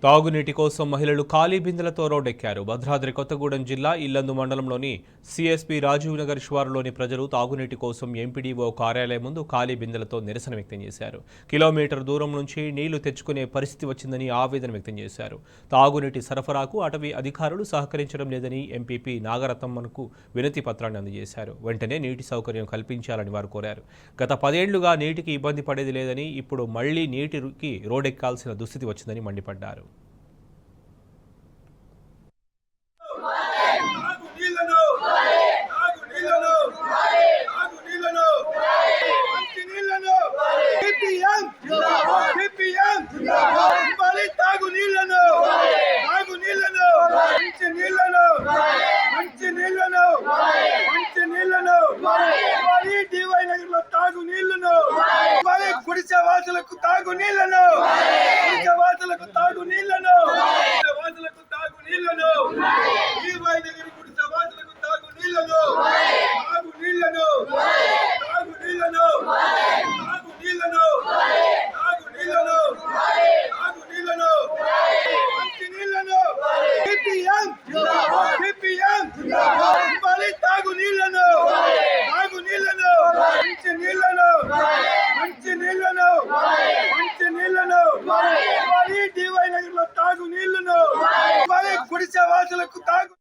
తాగునీటి కోసం మహిళలు ఖాళీ బిందెలతో రోడ్డెక్కారు. భద్రాద్రి కొత్తగూడెం జిల్లా ఇల్లందు మండలంలోని సిఎస్పీ రాజీవ్ నగర్ శివారులోని ప్రజలు తాగునీటి కోసం ఎంపీడీఓ కార్యాలయం ముందు ఖాళీ బిందెలతో నిరసన వ్యక్తం చేశారు. కిలోమీటర్ దూరం నుంచి నీళ్లు తెచ్చుకునే పరిస్థితి వచ్చిందని ఆవేదన వ్యక్తం చేశారు. తాగునీటి సరఫరాకు అటవీ అధికారులు సహకరించడం లేదని ఎంపీపీ నాగరత్నమ్మకు వినతి పత్రాన్ని అందజేశారు. వెంటనే నీటి సౌకర్యం కల్పించాలని వారు కోరారు. గత 10 ఏళ్లుగా నీటికి ఇబ్బంది పడేది లేదని, ఇప్పుడు మళ్లీ నీటికి రోడ్డెక్కాల్సిన దుస్థితి వచ్చిందని మండిపడ్డారు. గుడిసె వాసులకు తాగు నీళ్లను, గుడిసె వాసులకు తాగు నీళ్లను, వాసులకు తాగు నీళ్లను, ఈవై నగర్ గుడిసె వాసులకు తాగు నీళ్లను, తాగు నీళ్లను, తాగు నీళ్లను, తాగు నీళ్లను, తాగు నీళ్లను, తాగు నీళ్లను, మంచి నీళ్లను, సిపిఎం ఇవ్వాలి తాగు నీళ్లను, తాగు నీళ్లను, మంచి నీళ్లను, మంచి నీళ్లను, మంచి నీళ్లను ఇవ్వాలి. డివై నగర్ లో తాగు నీళ్లను ఇవ్వాలి. గుడిసె వాసులకు తాగు